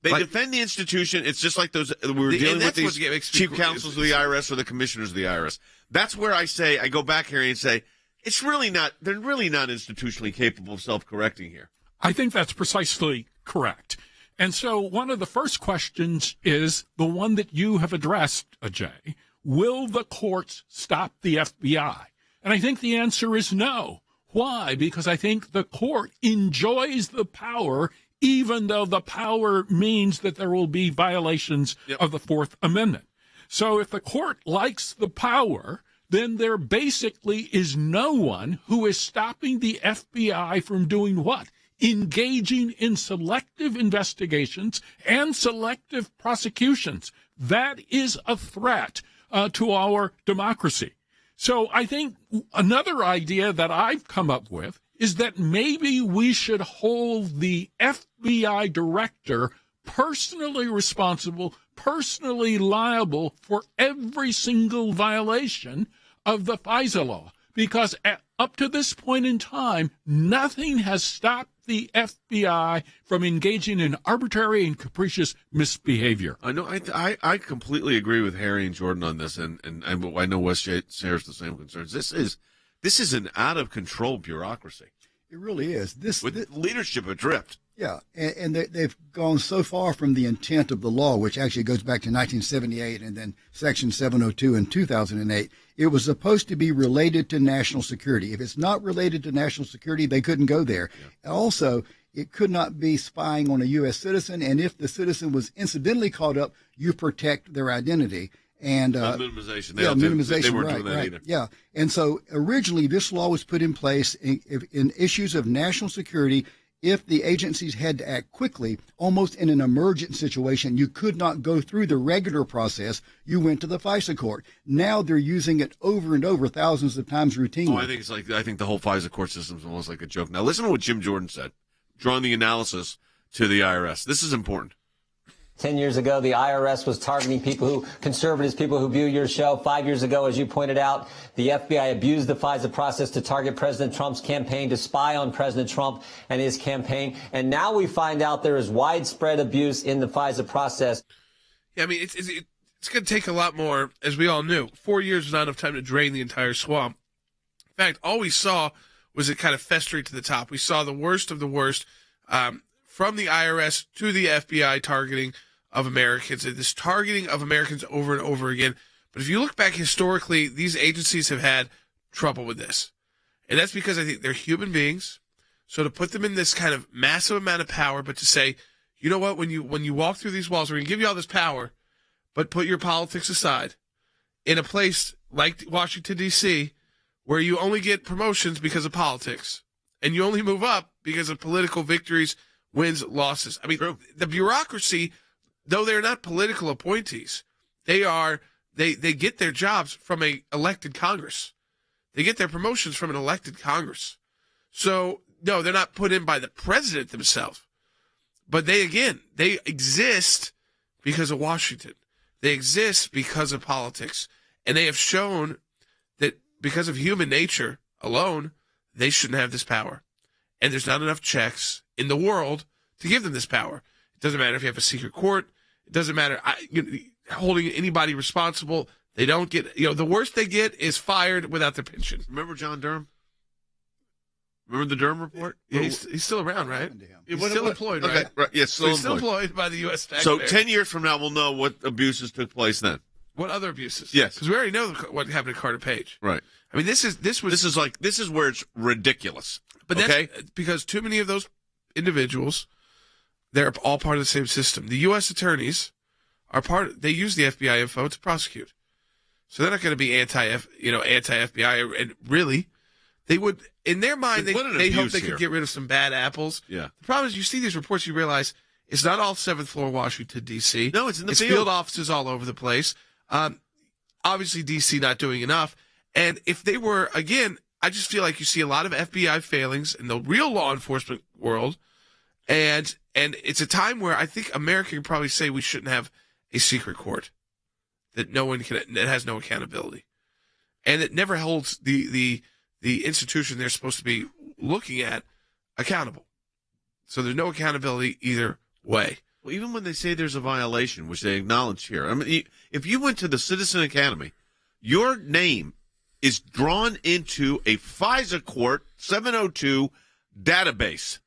They Like- defend the institution. It's just like those we were dealing with these chief counsels of the IRS or the commissioners of the IRS. That's where I go back here and say, it's really not. They're really not institutionally capable of self-correcting here. I think that's precisely correct. And so one of the first questions is the one that you have addressed, Jay. Will the courts stop the FBI? And I think the answer is no. Why? Because I think the court enjoys the power, even though the power means that there will be violations of the Fourth Amendment. So if the court likes the power, then there basically is no one who is stopping the FBI from doing what? Engaging in selective investigations and selective prosecutions. That is a threat to our democracy. So I think another idea that I've come up with is that maybe we should hold the FBI director personally responsible, personally liable for every single violation of the FISA law. Because up to this point in time, nothing has stopped the FBI from engaging in arbitrary and capricious misbehavior. I know. I completely agree with Harry and Jordan on this, and I know Wes shares the same concerns. This is an out of control bureaucracy. It really is. With leadership adrift. Yeah, and they've gone so far from the intent of the law, which actually goes back to 1978 and then Section 702 in 2008. It was supposed to be related to national security. If it's not related to national security, they couldn't go there. Yeah. Also, it could not be spying on a U.S. citizen, and if the citizen was incidentally caught up, you protect their identity. And minimization. Minimization. They weren't right, doing that right. either. Yeah, and so originally this law was put in place in issues of national security. If the agencies had to act quickly, almost in an emergent situation, you could not go through the regular process. You went to the FISA court. Now they're using it over and over, thousands of times routinely. Oh, I think the whole FISA court system is almost like a joke. Now listen to what Jim Jordan said, drawing the analysis to the IRS. This is important. 10 years ago, the IRS was targeting conservatives, people who view your show. 5 years ago, as you pointed out, the FBI abused the FISA process to target President Trump's campaign, to spy on President Trump and his campaign. And now we find out there is widespread abuse in the FISA process. Yeah, I mean, it's going to take a lot more, as we all knew. 4 years was not enough time to drain the entire swamp. In fact, all we saw was it kind of festering to the top. We saw the worst of the worst from the IRS to the FBI targeting of Americans, and this targeting of Americans over and over again. But if you look back historically, these agencies have had trouble with this. And that's because I think they're human beings. So to put them in this kind of massive amount of power, but to say, you know what, when you walk through these walls, we're going to give you all this power, but put your politics aside, in a place like Washington, D.C., where you only get promotions because of politics, and you only move up because of political victories, wins, losses. I mean, the bureaucracy, though they're not political appointees, they get their jobs from a elected Congress. They get their promotions from an elected Congress. So, no, they're not put in by the president themselves. But they exist because of Washington. They exist because of politics. And they have shown that because of human nature alone, they shouldn't have this power. And there's not enough checks in the world to give them this power. It doesn't matter if you have a secret court. It doesn't matter holding anybody responsible. They don't get, the worst they get is fired without their pension. Remember John Durham? Remember the Durham report? Yeah, he's still around, right? He's still employed, okay, right? Yes, so he's still employed by the U.S. So taxpayer. 10 years from now, we'll know what abuses took place then. What other abuses? Yes, because we already know what happened to Carter Page. Right. I mean, this is where it's ridiculous. But that's because too many of those individuals, they're all part of the same system. The U.S. attorneys are they use the FBI info to prosecute. So they're not going to be anti-FBI. And really, they would, in their mind, they hope they could get rid of some bad apples. Yeah. The problem is you see these reports, you realize it's not all 7th floor Washington, D.C. No, it's in the field. Field offices all over the place. Obviously, D.C. not doing enough. And if they were, again, I just feel like you see a lot of FBI failings in the real law enforcement world. And it's a time where I think America can probably say we shouldn't have a secret court, that has no accountability, and it never holds the institution they're supposed to be looking at accountable. So there's no accountability either way. Well, even when they say there's a violation, which they acknowledge here, I mean, if you went to the Citizen Academy, your name is drawn into a FISA Court 702 database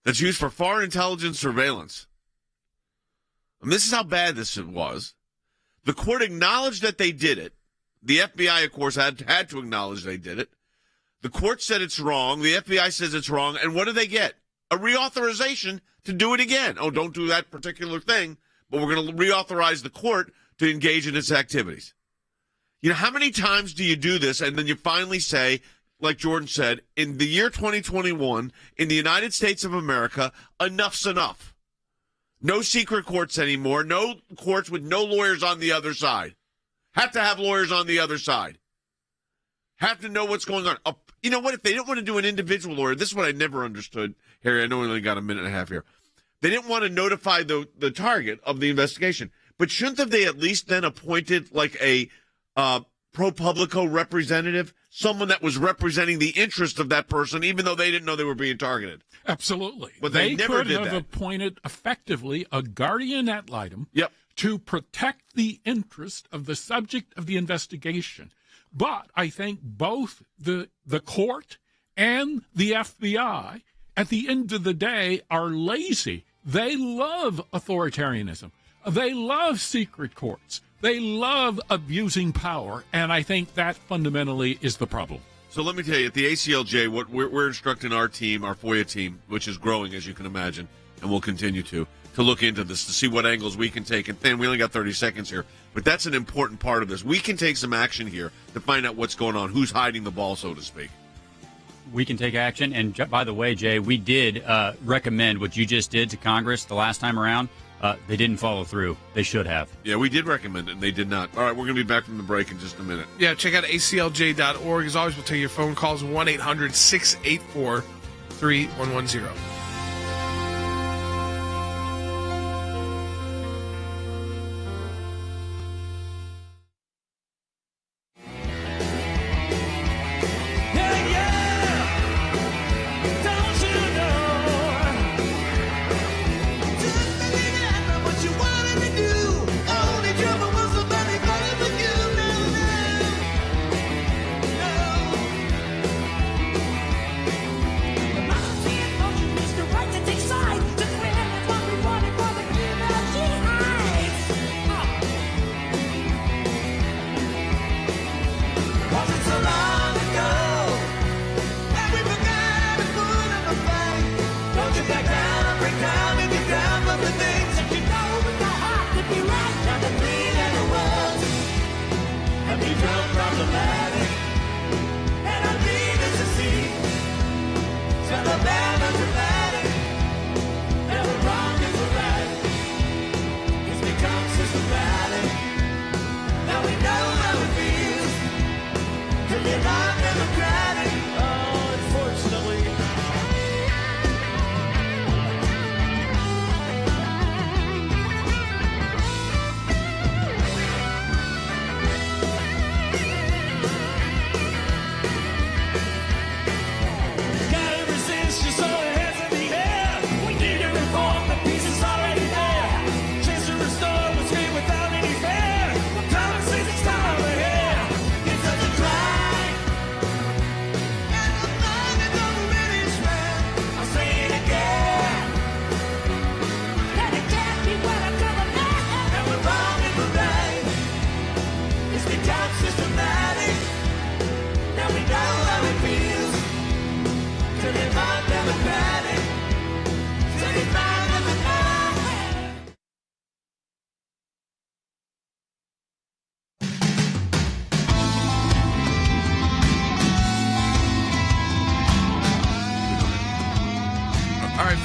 that's used for foreign intelligence surveillance. And this is how bad this was. The court acknowledged that they did it. The FBI, of course, had to acknowledge they did it. The court said it's wrong. The FBI says it's wrong. And what do they get? A reauthorization to do it again. Oh, don't do that particular thing, but we're going to reauthorize the court to engage in its activities. You know, how many times do you do this and then you finally say, like Jordan said, in the year 2021, in the United States of America, enough's enough. No secret courts anymore. No courts with no lawyers on the other side. Have to have lawyers on the other side. Have to know what's going on. You know what? If they didn't want to do an individual lawyer, this is what I never understood, Harry. I know we only got a minute and a half here. They didn't want to notify the target of the investigation. But shouldn't have they at least then appointed like a ProPublico representative, someone that was representing the interest of that person, even though they didn't know they were being targeted? Absolutely. But they never could did have that. appointed effectively a guardian ad litem to protect the interest of the subject of the investigation. But I think both the court and the FBI, at the end of the day, are lazy. They love authoritarianism. They love secret courts. They love abusing power, and I think that fundamentally is the problem. So let me tell you, at the ACLJ, what we're instructing our team, our FOIA team, which is growing, as you can imagine, and will continue to look into this, to see what angles we can take. And we only got 30 seconds here, but that's an important part of this. We can take some action here to find out what's going on, who's hiding the ball, so to speak. We can take action. And by the way, Jay, we did recommend what you just did to Congress the last time around. They didn't follow through. They should have. Yeah, we did recommend it, and they did not. All right, we're going to be back from the break in just a minute. Yeah, check out aclj.org. As always, we'll take your phone calls, 1-800-684-3110.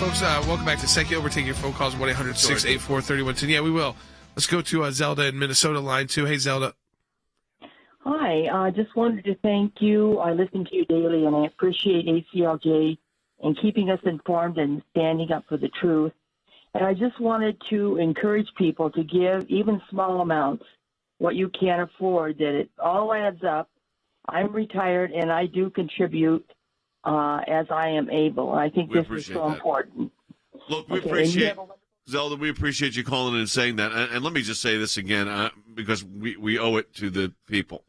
folks. Welcome back to Sekulow. We're taking your phone calls, 1-800-684-3110. Yeah, we will. Let's go to Zelda in Minnesota, line 2. Hey, Zelda. Hi. I just wanted to thank you. I listen to you daily, and I appreciate ACLJ and keeping us informed and standing up for the truth. And I just wanted to encourage people to give even small amounts, what you can afford, that it all adds up. I'm retired, and I do contribute as I am able. I think this is so important. Look, we appreciate Zelda. We appreciate you calling in and saying that. And let me just say this again, because we owe it to the people,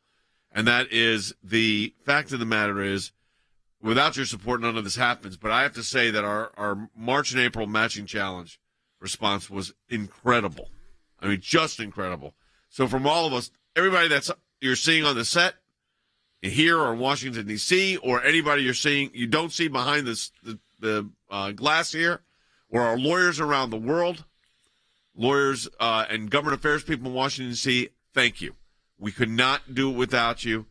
and that is the fact of the matter is, without your support, none of this happens. But I have to say that our March and April matching challenge response was incredible. I mean, just incredible. So from all of us, everybody that's you're seeing on the set here or in Washington, D.C., or anybody you don't see behind the glass here, or our lawyers around the world, lawyers and government affairs people in Washington, D.C., thank you. We could not do it without you.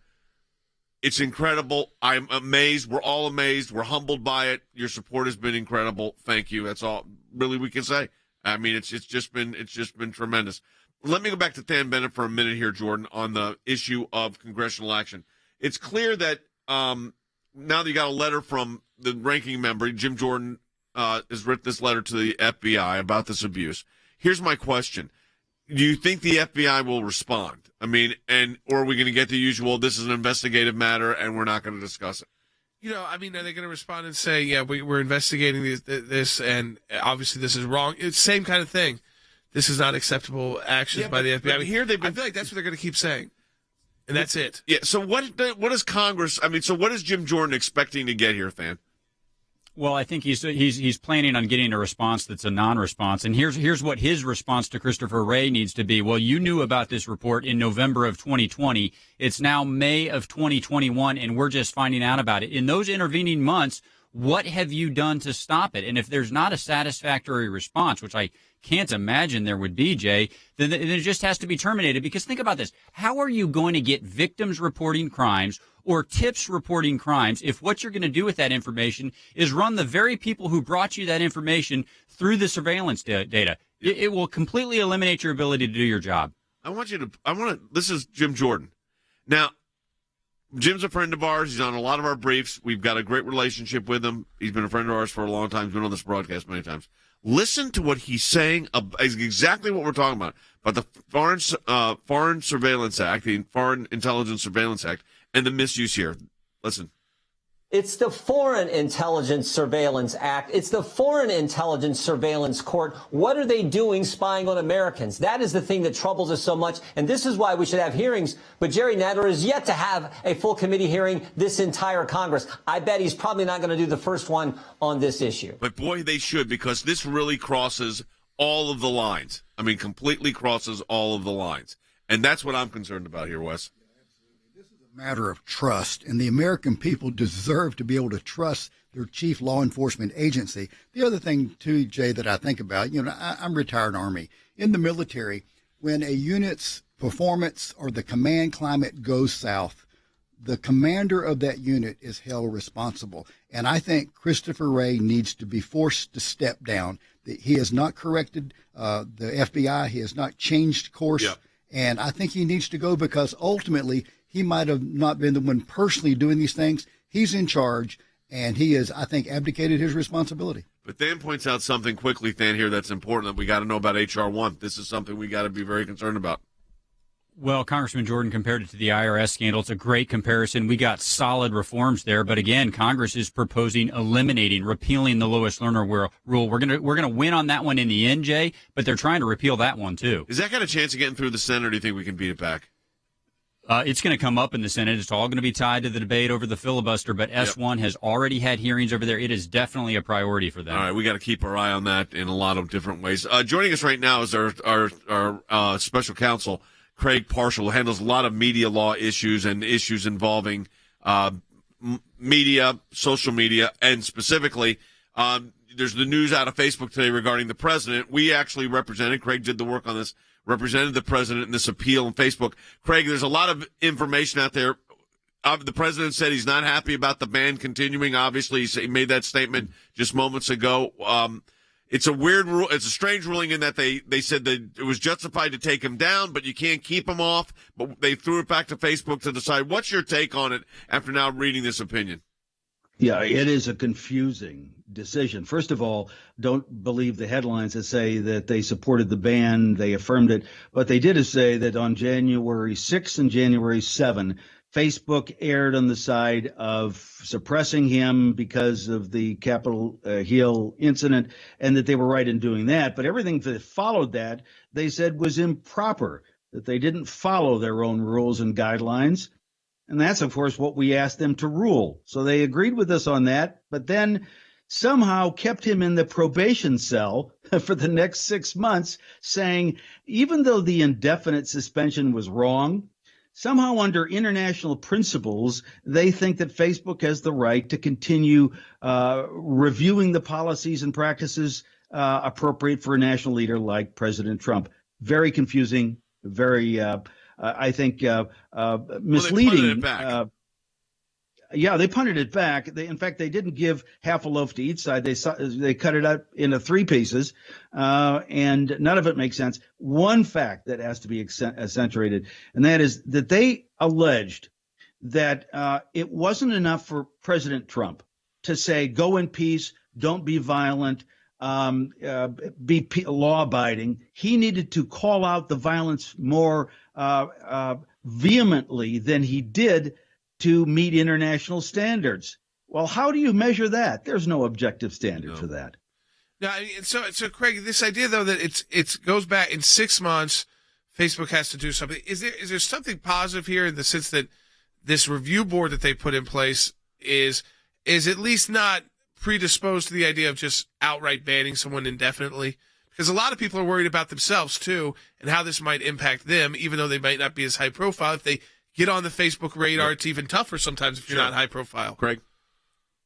It's incredible. I'm amazed. We're all amazed. We're humbled by it. Your support has been incredible. Thank you. That's all really we can say. I mean, it's just been tremendous. Let me go back to Than Bennett for a minute here, Jordan, on the issue of congressional action. It's clear that now that you got a letter from the ranking member, Jim Jordan, has written this letter to the FBI about this abuse. Here's my question. Do you think the FBI will respond? I mean, or are we going to get the usual, this is an investigative matter and we're not going to discuss it? You know, I mean, are they going to respond and say, yeah, we're investigating this and obviously this is wrong? It's the same kind of thing. This is not acceptable actions by the FBI. I mean, I feel like that's what they're going to keep saying. And that's it. Yeah. So what is Congress? I mean, so what is Jim Jordan expecting to get here, Than? Well, I think he's planning on getting a response that's a non-response. And here's what his response to Christopher Wray needs to be. Well, you knew about this report in November of 2020. It's now May of 2021, and we're just finding out about it. In those intervening months, what have you done to stop it? And if there's not a satisfactory response, which I can't imagine there would be, Jay, then it just has to be terminated. Because think about this. How are you going to get victims reporting crimes or tips reporting crimes if what you're going to do with that information is run the very people who brought you that information through the surveillance data? It will completely eliminate your ability to do your job. This is Jim Jordan. Now, Jim's a friend of ours. He's on a lot of our briefs. We've got a great relationship with him. He's been a friend of ours for a long time. He's been on this broadcast many times. Listen to what he's saying, exactly what we're talking about the Foreign Surveillance Act, the Foreign Intelligence Surveillance Act, and the misuse here. Listen. It's the Foreign Intelligence Surveillance Act. It's the Foreign Intelligence Surveillance Court. What are they doing spying on Americans? That is the thing that troubles us so much. And this is why we should have hearings. But Jerry Nadler is yet to have a full committee hearing this entire Congress. I bet he's probably not going to do the first one on this issue. But boy, they should, because this really crosses all of the lines. I mean, completely crosses all of the lines. And that's what I'm concerned about here, Wes. Matter of trust, and the American people deserve to be able to trust their chief law enforcement agency. The other thing, too, Jay, that I think about, I'm retired Army. In the military, when a unit's performance or the command climate goes south, the commander of that unit is held responsible. And I think Christopher Wray needs to be forced to step down. He has not corrected the FBI. He has not changed course. Yep. And I think he needs to go because ultimately he might have not been the one personally doing these things. He's in charge, and he has, I think, abdicated his responsibility. But Than points out something quickly, Than, here that's important that we got to know about H.R. 1. This is something we got to be very concerned about. Well, Congressman Jordan compared it to the IRS scandal. It's a great comparison. We got solid reforms there. But again, Congress is proposing repealing the lowest learner rule. We're gonna win on that one in the end, Jay, but they're trying to repeal that one, too. Is that got a chance of getting through the Senate, or do you think we can beat it back? It's going to come up in the Senate. It's all going to be tied to the debate over the filibuster, but S1 has already had hearings over there. It is definitely a priority for them. All right, we got to keep our eye on that in a lot of different ways. Joining us right now is our special counsel, Craig Parshall, who handles a lot of media law issues and issues involving media, social media, and specifically there's the news out of Facebook today regarding the president. We actually represented, Craig did the work on this, represented the president in this appeal on Facebook. Craig, there's a lot of information out there. The president said he's not happy about the ban continuing. Obviously, he made that statement just moments ago. It's a weird rule. It's a strange ruling in that they said that it was justified to take him down, but you can't keep him off. But they threw it back to Facebook to decide. What's your take on it after now reading this opinion? Yeah, it is a confusing decision. First of all, don't believe the headlines that say that they supported the ban, they affirmed it. What they did is say that on January 6 and January 7, Facebook erred on the side of suppressing him because of the Capitol Hill incident, and that they were right in doing that. But everything that followed that, they said, was improper, that they didn't follow their own rules and guidelines. And that's, of course, what we asked them to rule. So they agreed with us on that, but then somehow kept him in the probation cell for the next 6 months, saying even though the indefinite suspension was wrong, somehow under international principles, they think that Facebook has the right to continue reviewing the policies and practices appropriate for a national leader like President Trump. Very confusing, very I think misleading. They punted it back. In fact, they didn't give half a loaf to each side. They cut it up into 3 pieces, and none of it makes sense. One fact that has to be accentuated, and that is that they alleged that it wasn't enough for President Trump to say, go in peace, don't be violent, be law-abiding. He needed to call out the violence more vehemently than he did to meet international standards. Well, how do you measure that? There's no objective standard for that. No, I mean, so Craig, this idea though that it goes back in 6 months, Facebook has to do something. Is there something positive here in the sense that this review board that they put in place is at least not predisposed to the idea of just outright banning someone indefinitely? Because a lot of people are worried about themselves too and how this might impact them, even though they might not be as high profile. If they get on the Facebook radar, it's even tougher sometimes if you're not high profile. Craig?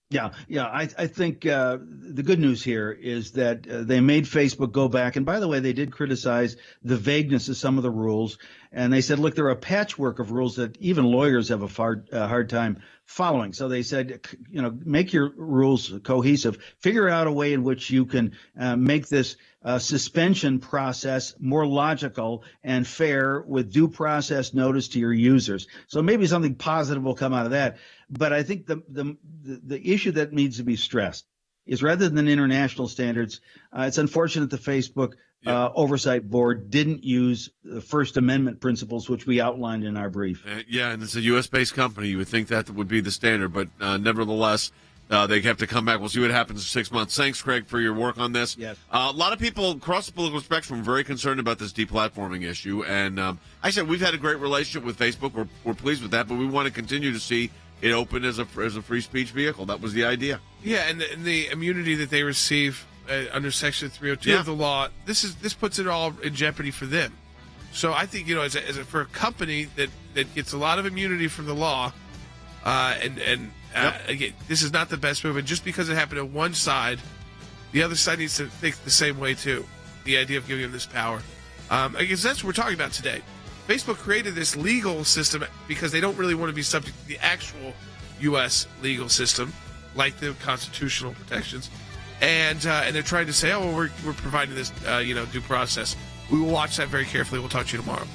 Yeah. I think the good news here is that they made Facebook go back. And by the way, they did criticize the vagueness of some of the rules. And they said, look, there are a patchwork of rules that even lawyers have a hard time following. So they said, make your rules cohesive. Figure out a way in which you can make this suspension process more logical and fair with due process notice to your users. So maybe something positive will come out of that. But I think the issue that needs to be stressed is rather than international standards, it's unfortunate the Facebook Oversight Board didn't use the First Amendment principles, which we outlined in our brief. And it's a U.S.-based company. You would think that would be the standard, but nevertheless, they have to come back. We'll see what happens in 6 months. Thanks, Craig, for your work on this. Yes. A lot of people across the political spectrum are very concerned about this deplatforming issue. And I said we've had a great relationship with Facebook. We're pleased with that, but we want to continue to see it open as a free speech vehicle. That was the idea. Yeah, and the immunity that they receive under Section 302 of the law, this puts it all in jeopardy for them. So I think for a company that gets a lot of immunity from the law, again, this is not the best move. And just because it happened on one side, the other side needs to think the same way too. The idea of giving them this power, I guess that's what we're talking about today. Facebook created this legal system because they don't really want to be subject to the actual U.S. legal system, like the constitutional protections, and they're trying to say, we're providing this due process. We will watch that very carefully. We'll talk to you tomorrow.